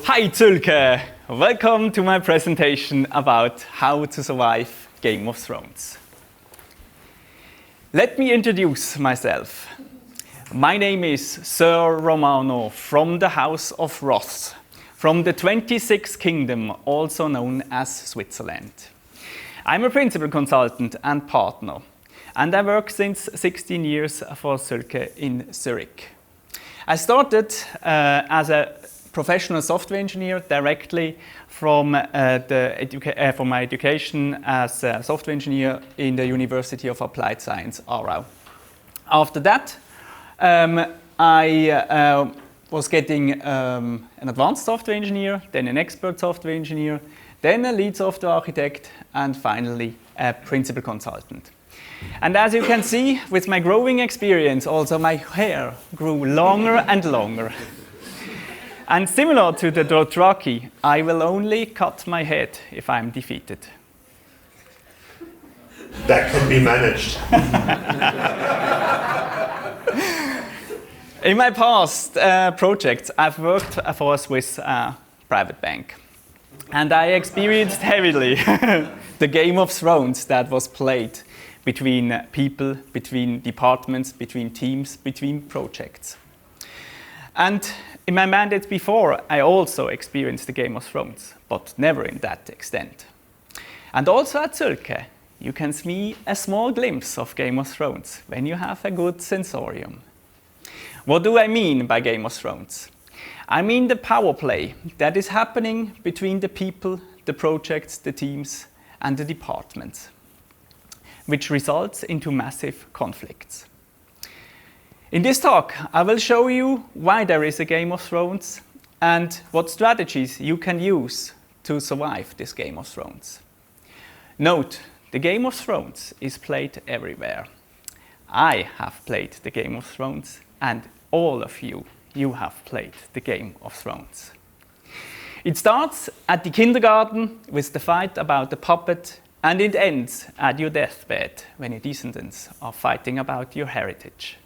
Hi Zülke! Welcome to my presentation about how to survive Game of Thrones. Let me introduce myself. My name is Sir Romano from the House of Ross, from the 26th Kingdom, also known as Switzerland. I'm a principal consultant and partner, and I work since 16 years for Zülke in Zurich. I started as a professional software engineer directly from my education as a software engineer in the University of Applied Science, Aarau. After that, I was getting an advanced software engineer, then an expert software engineer, then a lead software architect, and finally a principal consultant. And as you can see, with my growing experience, also my hair grew longer and longer. And similar to the Dothraki, I will only cut my head if I'm defeated. That can be managed. In my past projects, I've worked for a Swiss private bank. And I experienced heavily the Game of Thrones that was played between people, between departments, between teams, between projects. And in my mandate before, I also experienced the Game of Thrones, but never in that extent. And also at Zülke, you can see a small glimpse of Game of Thrones when you have a good sensorium. What do I mean by Game of Thrones? I mean the power play that is happening between the people, the projects, the teams, and the departments, which results into massive conflicts. In this talk, I will show you why there is a Game of Thrones and what strategies you can use to survive this Game of Thrones. Note, the Game of Thrones is played everywhere. I have played the Game of Thrones, and all of you have played the Game of Thrones. It starts at the kindergarten with the fight about the puppet, and it ends at your deathbed when your descendants are fighting about your heritage.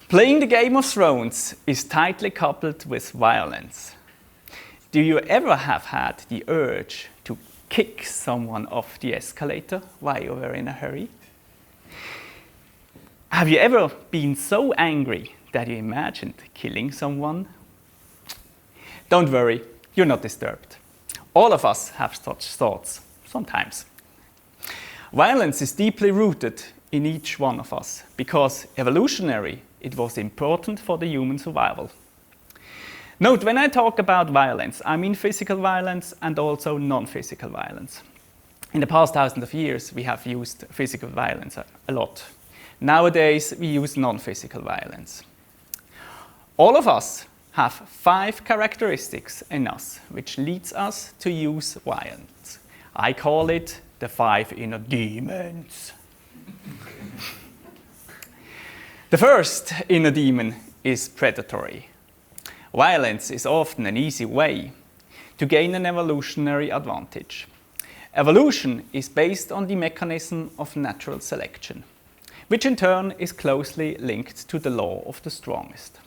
Playing the Game of Thrones is tightly coupled with violence. Do you ever have had the urge to kick someone off the escalator while you were in a hurry? Have you ever been so angry that you imagined killing someone? Don't worry, you're not disturbed. All of us have such thoughts, sometimes. Violence is deeply rooted in each one of us, because evolutionary, it was important for the human survival. Note, when I talk about violence, I mean physical violence and also non-physical violence. In the past thousands of years, we have used physical violence a lot. Nowadays, we use non-physical violence. All of us have 5 characteristics in us, which leads us to use violence. I call it the 5 inner demons. The first inner demon is predatory. Violence is often an easy way to gain an evolutionary advantage. Evolution is based on the mechanism of natural selection, which in turn is closely linked to the law of the strongest.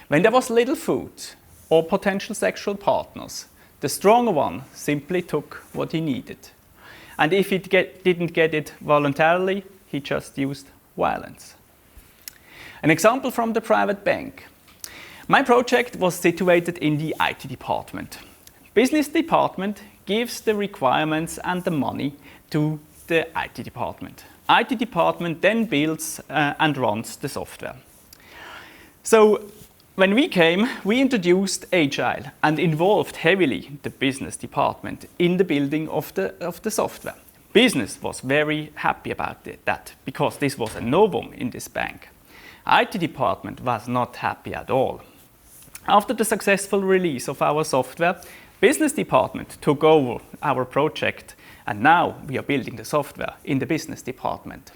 When there was little food or potential sexual partners, the stronger one simply took what he needed. And if he didn't get it voluntarily, he just used violence. An example from the private bank. My project was situated in the IT department. Business department gives the requirements and the money to the IT department. IT department then builds and runs the software. So when we came, we introduced Agile and involved heavily the business department in the building of the software. Business was very happy about that because this was a novum in this bank. IT department was not happy at all. After the successful release of our software, business department took over our project, and now we are building the software in the business department.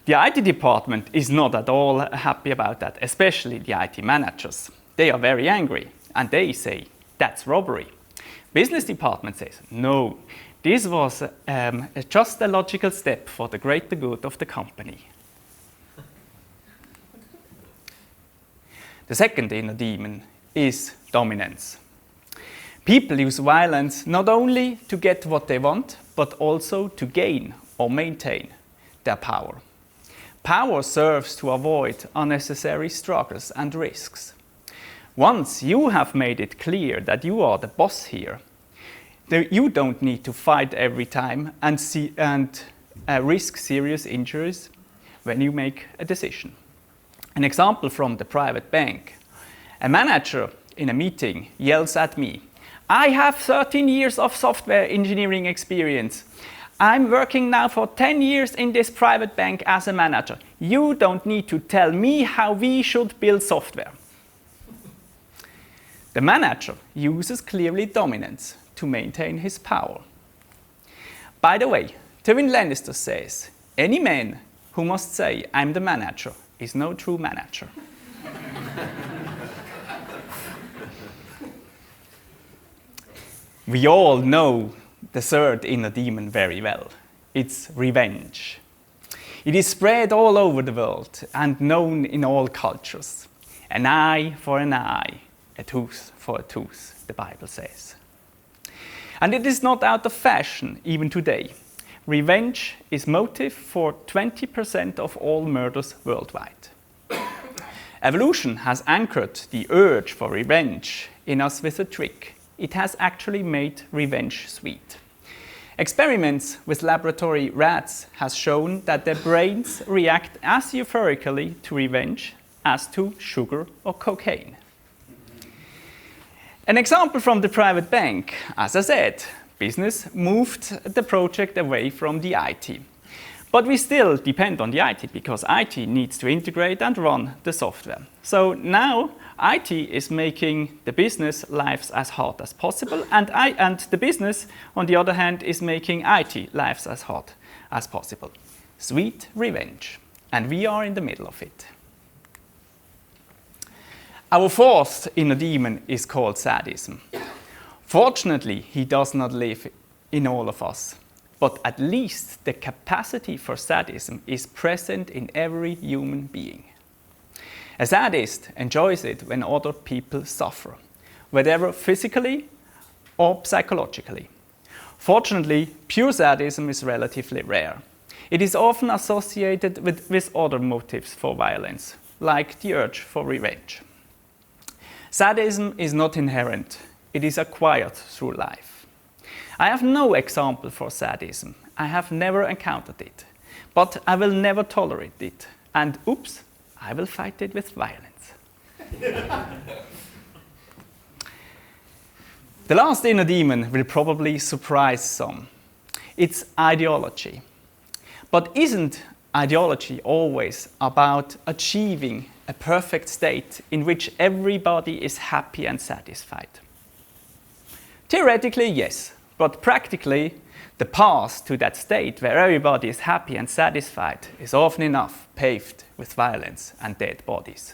The IT department is not at all happy about that, especially the IT managers. They are very angry and they say, that's robbery. Business department says, no, this was just a logical step for the greater good of the company. The second inner demon is dominance. People use violence not only to get what they want, but also to gain or maintain their power. Power serves to avoid unnecessary struggles and risks. Once you have made it clear that you are the boss here, you don't need to fight every time and risk serious injuries when you make a decision. An example from the private bank. A manager in a meeting yells at me, "I have 13 years of software engineering experience. I'm working now for 10 years in this private bank as a manager. You don't need to tell me how we should build software." The manager uses clearly dominance to maintain his power. By the way, Tywin Lannister says, "Any man who must say, 'I'm the manager,' is no true manager." We all know the third inner demon very well. It's revenge. It is spread all over the world and known in all cultures. An eye for an eye, a tooth for a tooth, the Bible says. And it is not out of fashion even today. Revenge is motive for 20% of all murders worldwide. Evolution has anchored the urge for revenge in us with a trick. It has actually made revenge sweet. Experiments with laboratory rats has shown that their brains react as euphorically to revenge as to sugar or cocaine. An example from the private bank. As I said, business moved the project away from the IT. But we still depend on the IT because IT needs to integrate and run the software. So now IT is making the business lives as hard as possible, and the business, on the other hand, is making IT lives as hard as possible. Sweet revenge. And we are in the middle of it. Our fourth inner demon is called sadism. Fortunately, he does not live in all of us, but at least the capacity for sadism is present in every human being. A sadist enjoys it when other people suffer, whether physically or psychologically. Fortunately, pure sadism is relatively rare. It is often associated with other motives for violence, like the urge for revenge. Sadism is not inherent, it is acquired through life. I have no example for sadism. I have never encountered it, but I will never tolerate it. And oops, I will fight it with violence. The last inner demon will probably surprise some. It's ideology. But isn't ideology always about achieving a perfect state in which everybody is happy and satisfied? Theoretically, yes, but practically, the path to that state where everybody is happy and satisfied is often enough paved with violence and dead bodies.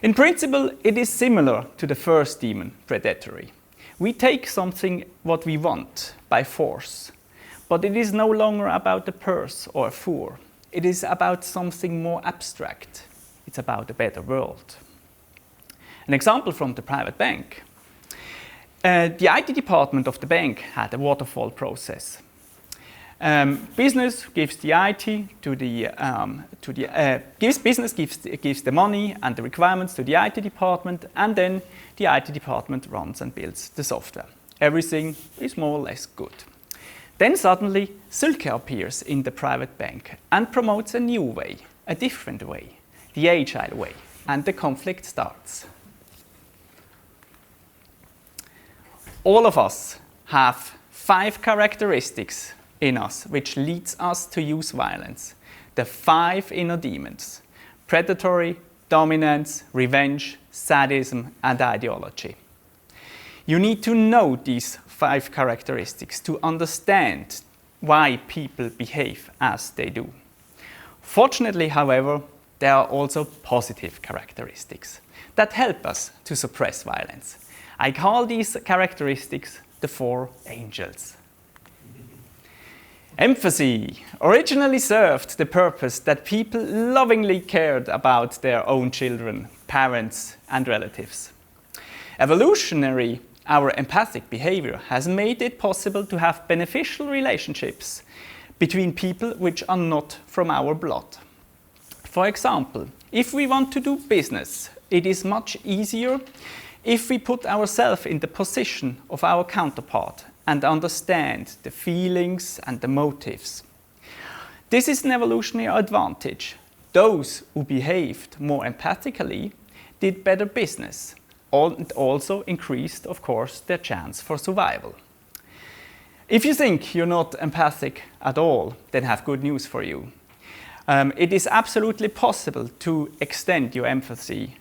In principle, it is similar to the first demon, predatory. We take something what we want by force, but it is no longer about a purse or a four. It is about something more abstract. It's about a better world. An example from the private bank. The IT department of the bank had a waterfall process. Business gives the IT gives the money and the requirements to the IT department, and then the IT department runs and builds the software. Everything is more or less good. Then suddenly Silke appears in the private bank and promotes a new way, a different way, the agile way, and the conflict starts. All of us have 5 characteristics in us which leads us to use violence. The 5 inner demons: predatory, dominance, revenge, sadism, and ideology. You need to know these 5 characteristics to understand why people behave as they do. Fortunately, however, there are also positive characteristics that help us to suppress violence. I call these characteristics the 4 angels. Empathy originally served the purpose that people lovingly cared about their own children, parents, and relatives. Evolutionary, our empathic behavior has made it possible to have beneficial relationships between people which are not from our blood. For example, if we want to do business, it is much easier if we put ourselves in the position of our counterpart and understand the feelings and the motives. This is an evolutionary advantage. Those who behaved more empathically did better business and also increased, of course, their chance for survival. If you think you're not empathic at all, then I have good news for you. It is absolutely possible to extend your empathy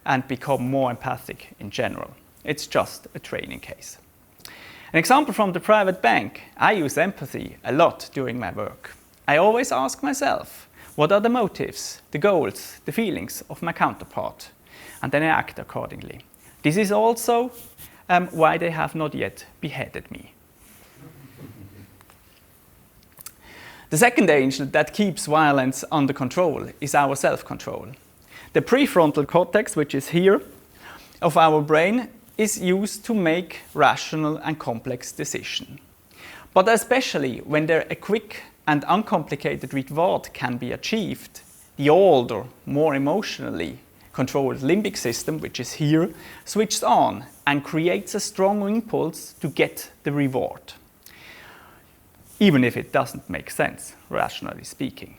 and become more empathic in general. It's just a training case. An example from the private bank, I use empathy a lot during my work. I always ask myself, what are the motives, the goals, the feelings of my counterpart? And then I act accordingly. This is also why they have not yet beheaded me. The second angel that keeps violence under control is our self-control. The prefrontal cortex, which is here, of our brain, is used to make rational and complex decisions. But especially when a quick and uncomplicated reward can be achieved, the older, more emotionally controlled limbic system, which is here, switches on and creates a strong impulse to get the reward, even if it doesn't make sense, rationally speaking.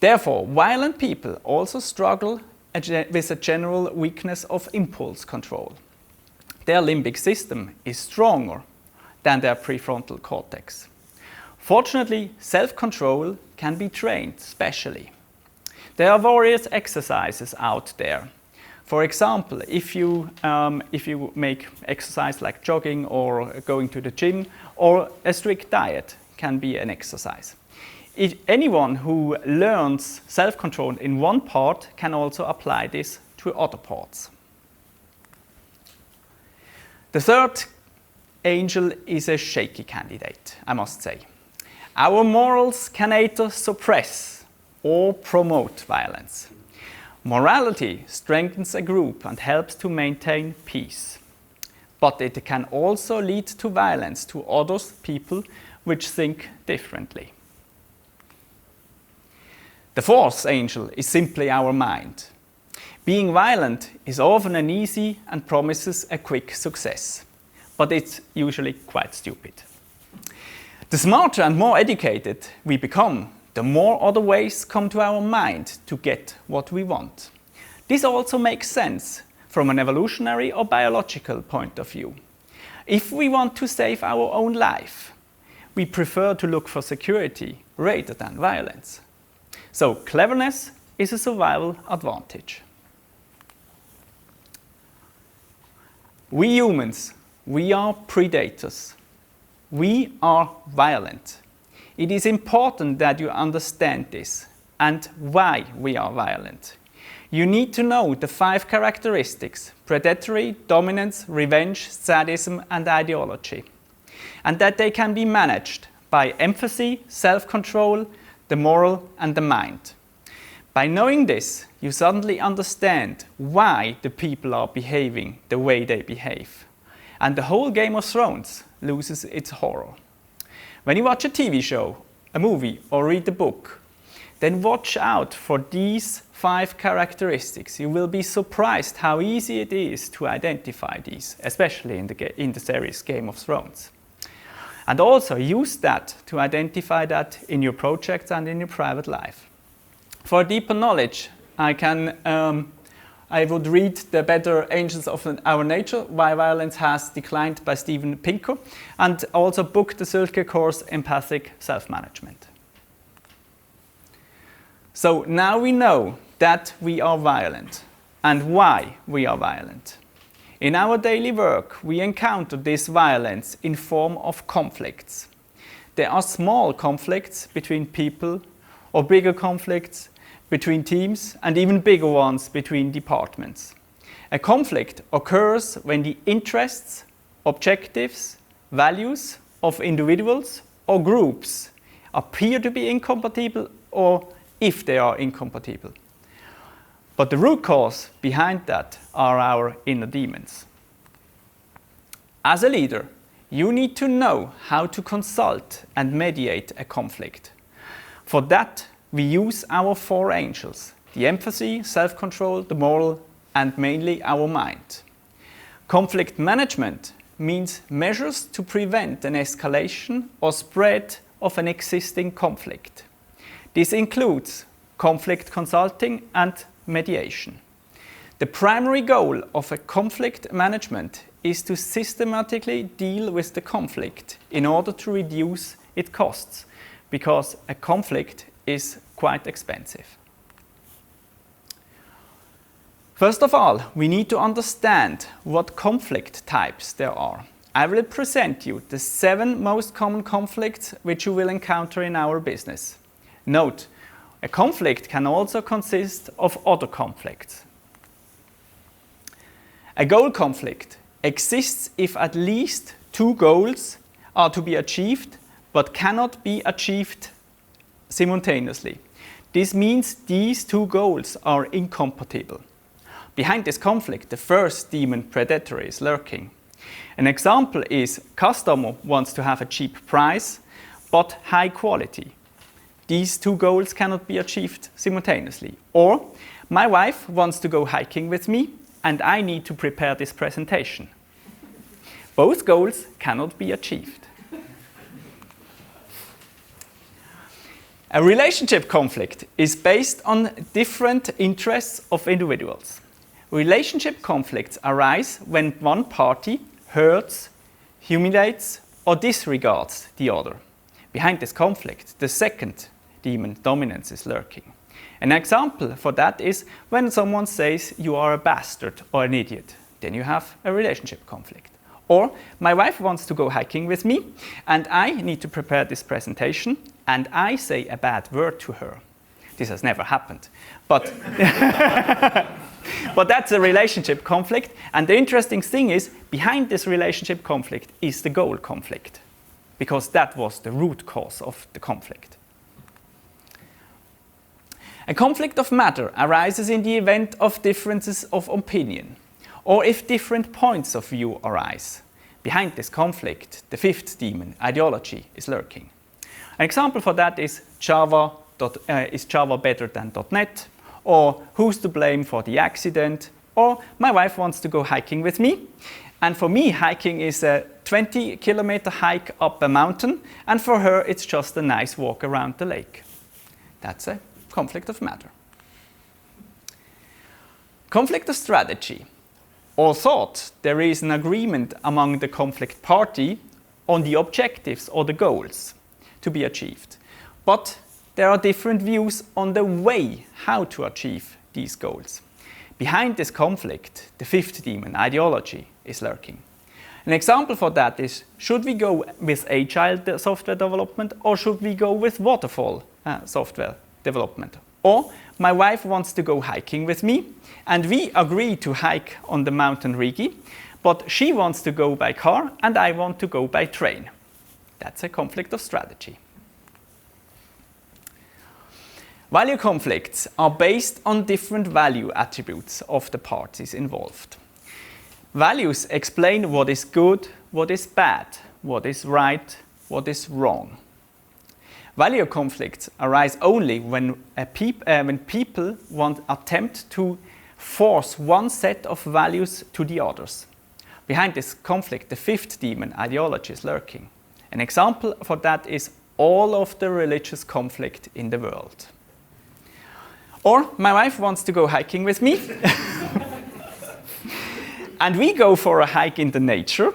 Therefore, violent people also struggle with a general weakness of impulse control. Their limbic system is stronger than their prefrontal cortex. Fortunately, self-control can be trained specially. There are various exercises out there. For example, if you make exercise like jogging or going to the gym, or a strict diet can be an exercise. If anyone who learns self-control in one part can also apply this to other parts. The third angel is a shaky candidate, I must say. Our morals can either suppress or promote violence. Morality strengthens a group and helps to maintain peace. But it can also lead to violence to other people which think differently. The fourth angel is simply our mind. Being violent is often an easy and promises a quick success, but it's usually quite stupid. The smarter and more educated we become, the more other ways come to our mind to get what we want. This also makes sense from an evolutionary or biological point of view. If we want to save our own life, we prefer to look for security rather than violence. So cleverness is a survival advantage. We humans, we are predators. We are violent. It is important that you understand this and why we are violent. You need to know the 5 characteristics: predatory, dominance, revenge, sadism, and ideology. And that they can be managed by empathy, self-control, the moral, and the mind. By knowing this, you suddenly understand why the people are behaving the way they behave. And the whole Game of Thrones loses its horror. When you watch a TV show, a movie, or read a book, then watch out for these 5 characteristics. You will be surprised how easy it is to identify these, especially in the series Game of Thrones. And also use that to identify that in your projects and in your private life. For deeper knowledge, I would read The Better Angels of Our Nature, Why Violence Has Declined by Steven Pinker, and also book the Silke course Empathic Self-Management. So now we know that we are violent and why we are violent. In our daily work, we encounter this violence in form of conflicts. There are small conflicts between people, or bigger conflicts between teams, and even bigger ones between departments. A conflict occurs when the interests, objectives, values of individuals or groups appear to be incompatible or if they are incompatible. But the root cause behind that are our inner demons. As a leader, you need to know how to consult and mediate a conflict. For that, we use our 4 angels: the empathy, self-control, the moral, and mainly our mind. Conflict management means measures to prevent an escalation or spread of an existing conflict. This includes conflict consulting and mediation. The primary goal of a conflict management is to systematically deal with the conflict in order to reduce its costs, because a conflict is quite expensive. First of all, we need to understand what conflict types there are. I will present you the 7 most common conflicts which you will encounter in our business. Note, a conflict can also consist of other conflicts. A goal conflict exists if at least 2 goals are to be achieved but cannot be achieved simultaneously. This means these 2 goals are incompatible. Behind this conflict, the first demon, predatory, is lurking. An example is customer wants to have a cheap price but high quality. These 2 goals cannot be achieved simultaneously. Or my wife wants to go hiking with me and I need to prepare this presentation. Both goals cannot be achieved. A relationship conflict is based on different interests of individuals. Relationship conflicts arise when one party hurts, humiliates, or disregards the other. Behind this conflict, the second demon, dominance, is lurking. An example for that is when someone says you are a bastard or an idiot. Then you have a relationship conflict. Or my wife wants to go hiking with me and I need to prepare this presentation and I say a bad word to her. This has never happened. But but that's a relationship conflict, and the interesting thing is, behind this relationship conflict is the goal conflict, because that was the root cause of the conflict. A conflict of matter arises in the event of differences of opinion, or if different points of view arise. Behind this conflict, the 5th demon, ideology, is lurking. An example for that is Java better than .NET? Or who's to blame for the accident? Or my wife wants to go hiking with me. And for me, hiking is a 20-kilometer hike up a mountain. And for her, it's just a nice walk around the lake. That's a conflict of matter. Conflict of strategy. Although there is an agreement among the conflict party on the objectives or the goals to be achieved. But there are different views on the way how to achieve these goals. Behind this conflict, the 5th demon, ideology, is lurking. An example for that is, should we go with agile software development or should we go with waterfall software development? Or my wife wants to go hiking with me and we agree to hike on the mountain Rigi, but she wants to go by car and I want to go by train. That's a conflict of strategy. Value conflicts are based on different value attributes of the parties involved. Values explain what is good, what is bad, what is right, what is wrong. Value conflicts arise only when people attempt to force one set of values to the others. Behind this conflict, the 5th demon, ideology, is lurking. An example for that is all of the religious conflict in the world. Or my wife wants to go hiking with me. And we go for a hike in the nature.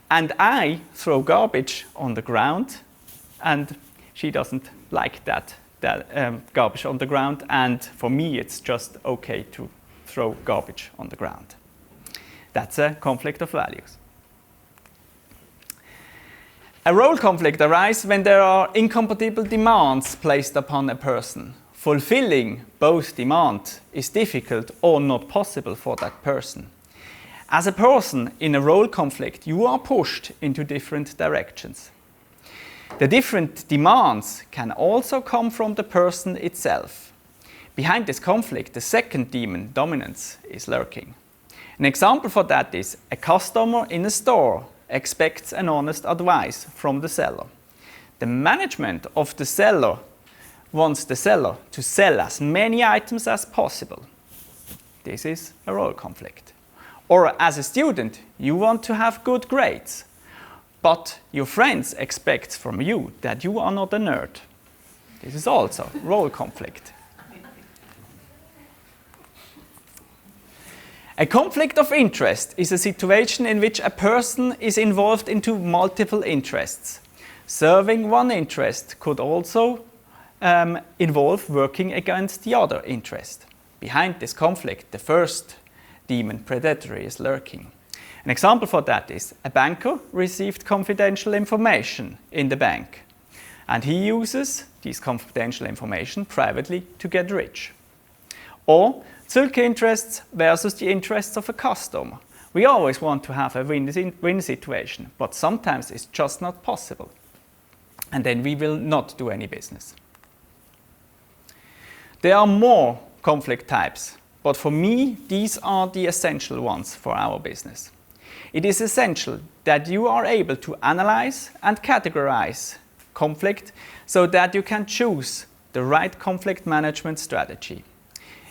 And I throw garbage on the ground. And she doesn't like that garbage on the ground. And for me, it's just okay to throw garbage on the ground. That's a conflict of values. A role conflict arises when there are incompatible demands placed upon a person. Fulfilling both demands is difficult or not possible for that person. As a person in a role conflict, you are pushed into different directions. The different demands can also come from the person itself. Behind this conflict, the second demon, dominance, is lurking. An example for that is a customer in a store expects an honest advice from the seller. The management of the seller wants the seller to sell as many items as possible. This is a role conflict. Or as a student, you want to have good grades, but your friends expect from you that you are not a nerd. This is also role conflict. A conflict of interest is a situation in which a person is involved into multiple interests. Serving one interest could also involve working against the other interest. Behind this conflict, the first demon, predatory, is lurking. An example for that is a banker received confidential information in the bank, and he uses this confidential information privately to get rich. Or Zülke interests versus the interests of a customer. We always want to have a win-win situation, but sometimes it's just not possible. And then we will not do any business. There are more conflict types, but for me, these are the essential ones for our business. It is essential that you are able to analyze and categorize conflict so that you can choose the right conflict management strategy.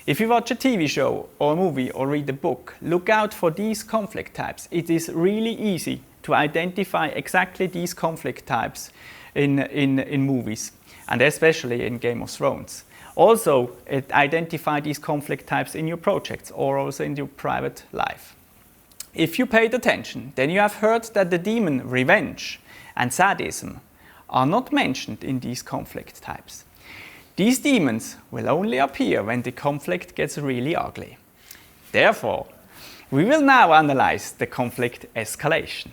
If you watch a TV show or a movie or read a book, look out for these conflict types. It is really easy to identify exactly these conflict types in movies, and especially in Game of Thrones. Also, identify these conflict types in your projects or also in your private life. If you paid attention, then you have heard that the demon revenge and sadism are not mentioned in these conflict types. These demons will only appear when the conflict gets really ugly. Therefore, we will now analyze the conflict escalation.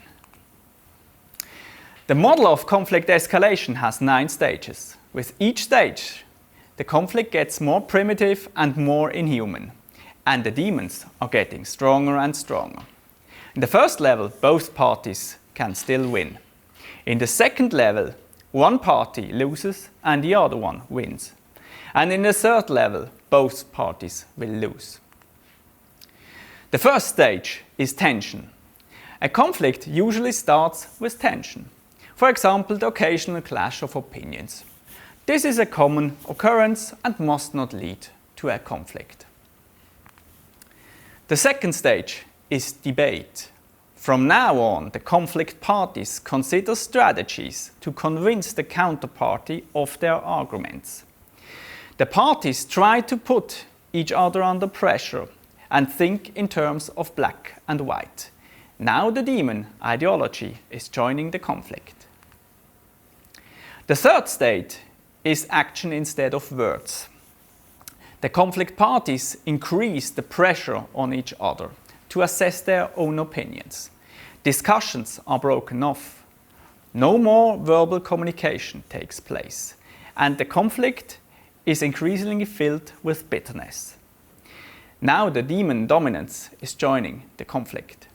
The model of conflict escalation has 9 stages. With each stage, the conflict gets more primitive and more inhuman, and the demons are getting stronger and stronger. In the first level, both parties can still win. In the second level, one party loses and the other one wins. And in the third level, both parties will lose. The first stage is tension. A conflict usually starts with tension. For example, the occasional clash of opinions. This is a common occurrence and must not lead to a conflict. The second stage is debate. From now on, the conflict parties consider strategies to convince the counterparty of their arguments. The parties try to put each other under pressure and think in terms of black and white. Now the demon, ideology, is joining the conflict. The third stage is action instead of words. The conflict parties increase the pressure on each other to assess their own opinions. Discussions are broken off. No more verbal communication takes place, and the conflict is increasingly filled with bitterness. Now the demon dominance is joining the conflict.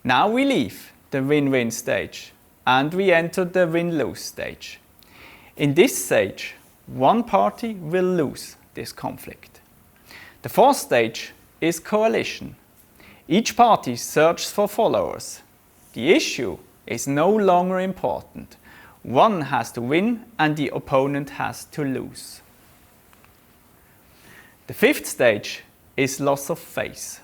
Now we leave the win-win stage and we enter the win-lose stage. In this stage, one party will lose this conflict. The fourth stage is coalition. Each party searches for followers. The issue is no longer important. One has to win and the opponent has to lose. The fifth stage is loss of faith.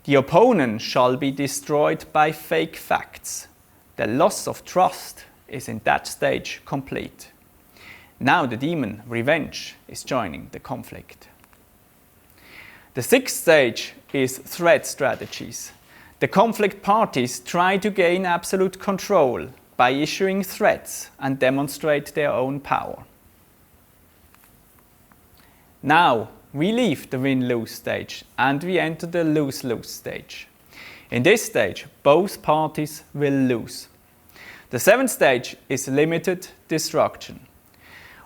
The opponent shall be destroyed by fake facts. The loss of trust is in that stage complete. Now the demon, revenge, is joining the conflict. The sixth stage is threat strategies. The conflict parties try to gain absolute control by issuing threats and demonstrate their own power. Now we leave the win-lose stage and we enter the lose-lose stage. In this stage, both parties will lose. The seventh stage is limited destruction.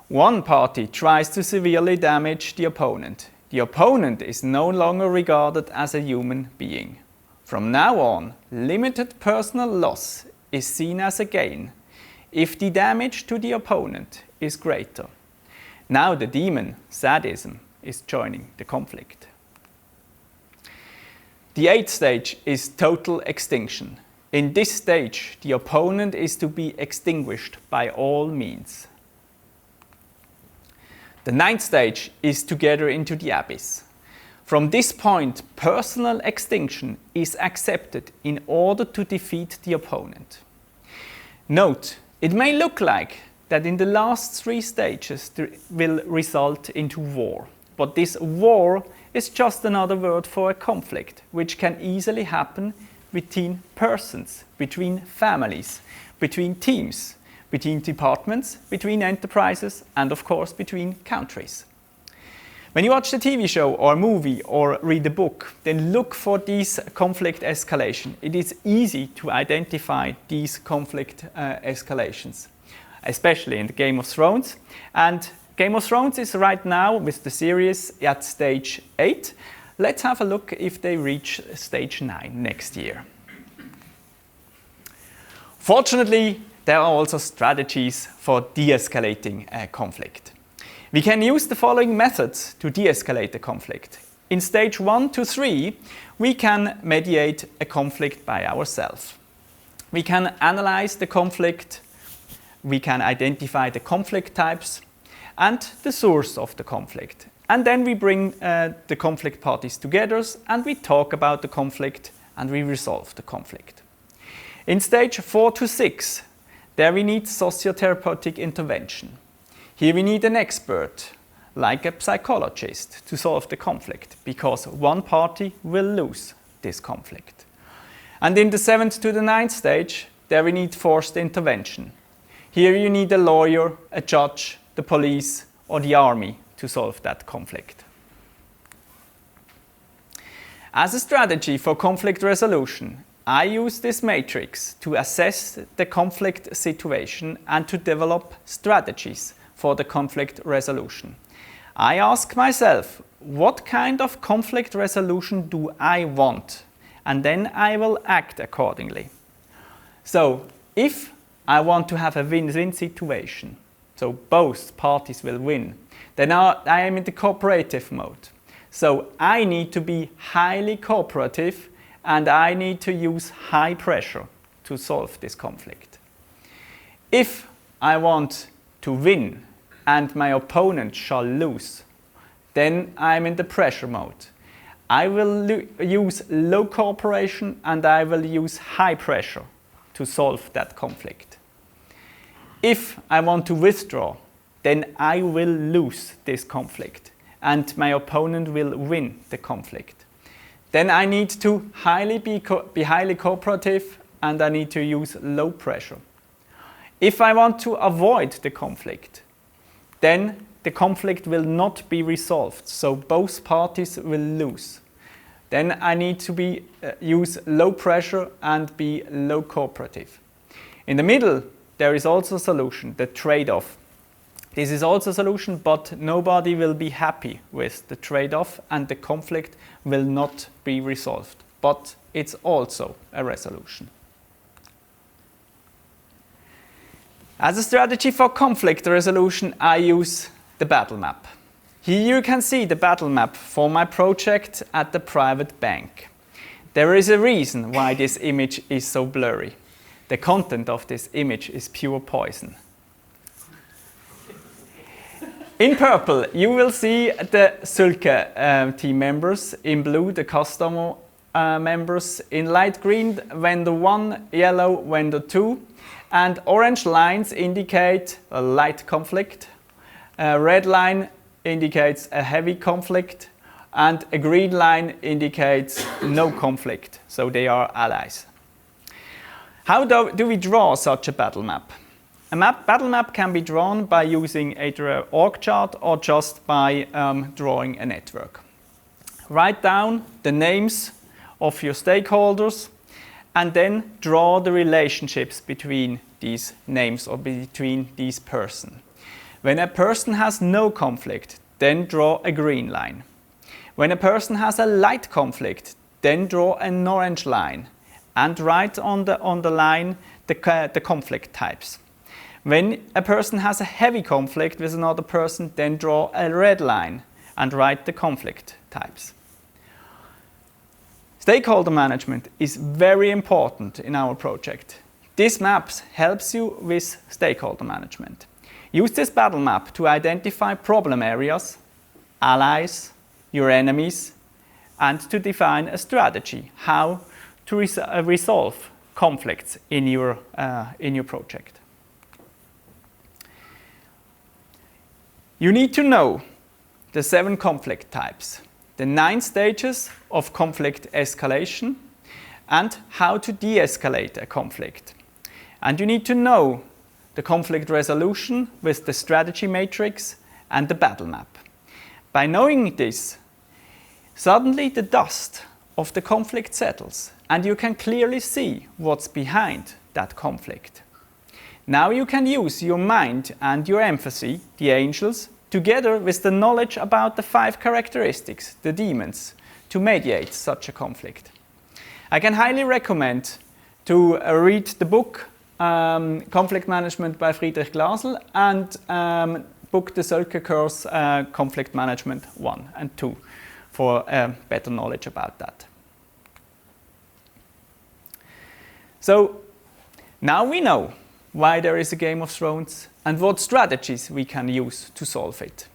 One party tries to severely damage the opponent. The opponent is no longer regarded as a human being. From now on, limited personal loss is seen as a gain. if the damage to the opponent is greater. Now the demon, sadism, is joining the conflict. The 8th stage is total extinction. In this stage, the opponent is to be extinguished by all means. The 9th stage is together into the abyss. From this point, personal extinction is accepted in order to defeat the opponent. Note, it may look like that in the last 3 stages will result into war, but this war is just another word for a conflict, which can easily happen between persons, between families, between teams, between departments, between enterprises, and of course between countries. When you watch a TV show or a movie or read a book, then look for these conflict escalation. It is easy to identify these conflict escalations, especially in the Game of Thrones. And Game of Thrones is right now with the series at stage 8. Let's have a look if they reach stage 9 next year. Fortunately, there are also strategies for de-escalating a conflict. We can use the following methods to de-escalate a conflict. In stage 1 to 3, we can mediate a conflict by ourselves. We can analyze the conflict, we can identify the conflict types and the source of the conflict. And then we bring the conflict parties together and we talk about the conflict and we resolve the conflict. In stage 4 to 6, there we need sociotherapeutic intervention. Here we need an expert, like a psychologist, to solve the conflict, because one party will lose this conflict. And in the 7th to the 9th stage, there we need forced intervention. Here you need a lawyer, a judge, the police or the army to solve that conflict. As a strategy for conflict resolution, I use this matrix to assess the conflict situation and to develop strategies for the conflict resolution. I ask myself, what kind of conflict resolution do I want? And then I will act accordingly. So, if I want to have a win-win situation, so both parties will win, then I am in the cooperative mode. So I need to be highly cooperative and I need to use high pressure to solve this conflict. If I want to win and my opponent shall lose, then I'm in the pressure mode. I will use low cooperation and I will use high pressure to solve that conflict. If I want to withdraw, then I will lose this conflict and my opponent will win the conflict. Then I need to be highly cooperative and I need to use low pressure. If I want to avoid the conflict, then the conflict will not be resolved, so both parties will lose. Then I need to use low pressure and be low cooperative. In the middle, there is also a solution, the trade-off. This is also a solution, but nobody will be happy with the trade-off and the conflict will not be resolved. But it's also a resolution. As a strategy for conflict resolution, I use the battle map. Here you can see the battle map for my project at the private bank. There is a reason why this image is so blurry. The content of this image is pure poison. In purple, you will see the Sulke team members. In blue, the customer members. In light green, vendor 1, yellow, vendor 2. And orange lines indicate a light conflict. A red line indicates a heavy conflict. And a green line indicates no conflict. So they are allies. How do we draw such a battle map? A battle map can be drawn by using either an org chart or just by drawing a network. Write down the names of your stakeholders and then draw the relationships between these names or between these persons. When a person has no conflict, then draw a green line. When a person has a light conflict, then draw an orange line and write on the line the conflict types. When a person has a heavy conflict with another person, then draw a red line and write the conflict types. Stakeholder management is very important in our project. This map helps you with stakeholder management. Use this battle map to identify problem areas, allies, your enemies, and to define a strategy how to resolve conflicts in your project. You need to know the 7 conflict types, the 9 stages of conflict escalation, and how to de-escalate a conflict. And you need to know the conflict resolution with the strategy matrix and the battle map. By knowing this, suddenly the dust of the conflict settles and you can clearly see what's behind that conflict. Now you can use your mind and your empathy, the angels, together with the knowledge about the 5 characteristics, the demons, to mediate such a conflict. I can highly recommend to read the book Conflict Management by Friedrich Glasl and book the Sölke course Conflict Management 1 and 2 for better knowledge about that. So now we know why there is a Game of Thrones and what strategies we can use to solve it.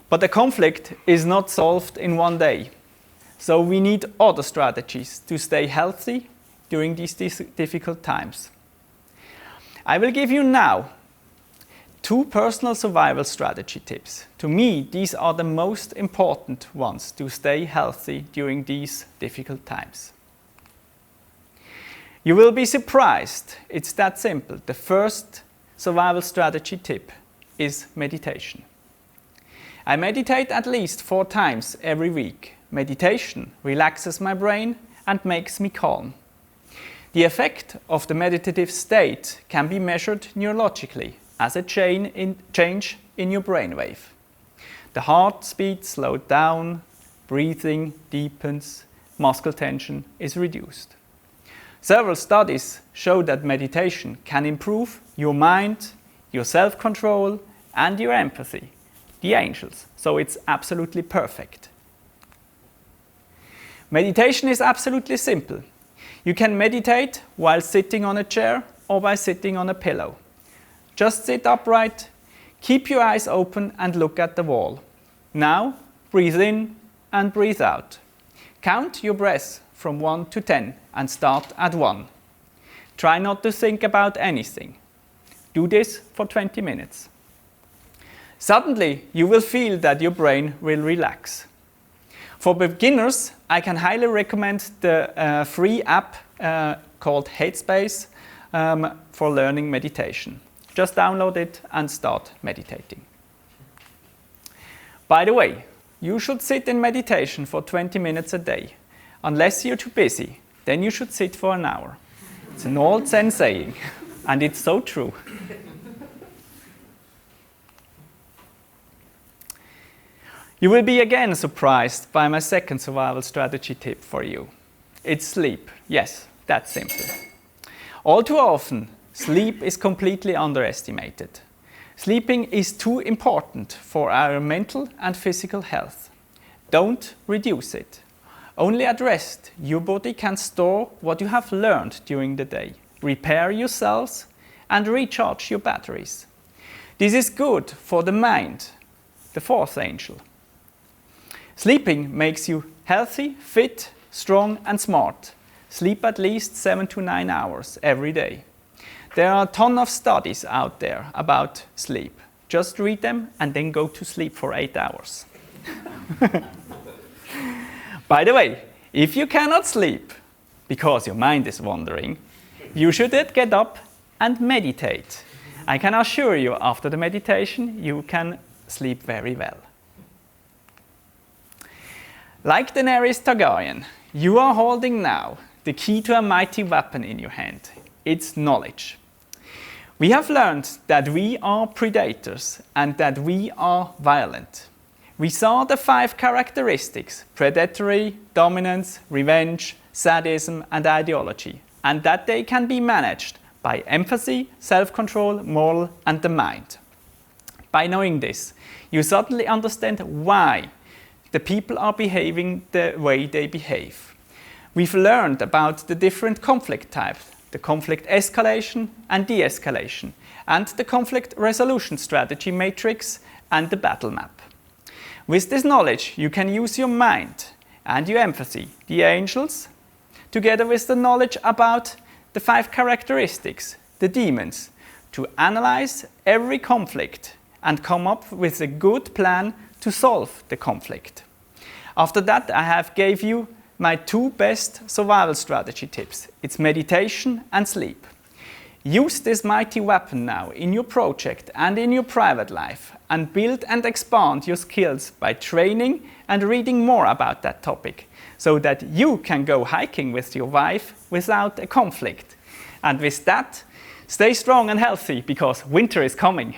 But the conflict is not solved in one day. So we need other strategies to stay healthy during these difficult times. I will give you now 2 personal survival strategy tips. To me, these are the most important ones to stay healthy during these difficult times. You will be surprised. It's that simple. The first survival strategy tip is meditation. I meditate at least 4 times every week. Meditation relaxes my brain and makes me calm. The effect of the meditative state can be measured neurologically as a change in your brainwave. The heartbeat slows down, breathing deepens, muscle tension is reduced. Several studies show that meditation can improve your mind, your self-control, and your empathy, the angels. So it's absolutely perfect. Meditation is absolutely simple. You can meditate while sitting on a chair or by sitting on a pillow. Just sit upright, keep your eyes open and look at the wall. Now breathe in and breathe out. Count your breaths from 1 to 10 and start at 1. Try not to think about anything. Do this for 20 minutes. Suddenly you will feel that your brain will relax. For beginners, I can highly recommend the free app called Headspace for learning meditation. Just download it and start meditating. By the way, you should sit in meditation for 20 minutes a day. Unless you're too busy, then you should sit for an hour. It's an old Zen saying, and it's so true. You will be again surprised by my second survival strategy tip for you. It's sleep. Yes, that's simple. All too often, sleep is completely underestimated. Sleeping is too important for our mental and physical health. Don't reduce it. Only at rest, your body can store what you have learned during the day, repair your cells, and recharge your batteries. This is good for the mind, the 4th angel. Sleeping makes you healthy, fit, strong and smart. Sleep at least 7 to 9 hours every day. There are a ton of studies out there about sleep. Just read them and then go to sleep for 8 hours. By the way, if you cannot sleep because your mind is wandering, you should get up and meditate. I can assure you after the meditation you can sleep very well. Like Daenerys Targaryen, you are holding now the key to a mighty weapon in your hand. It's knowledge. We have learned that we are predators and that we are violent. We saw the 5 characteristics: predatory, dominance, revenge, sadism and ideology, and that they can be managed by empathy, self-control, moral, and the mind. By knowing this, you suddenly understand why the people are behaving the way they behave. We've learned about the different conflict types, the conflict escalation and de-escalation, and the conflict resolution strategy matrix and the battle map. With this knowledge, you can use your mind and your empathy, the angels, together with the knowledge about the 5 characteristics, the demons, to analyze every conflict and come up with a good plan to solve the conflict. After that, I have gave you my 2 best survival strategy tips. It's meditation and sleep. Use this mighty weapon now in your project and in your private life and build and expand your skills by training and reading more about that topic so that you can go hiking with your wife without a conflict. And with that, stay strong and healthy because winter is coming.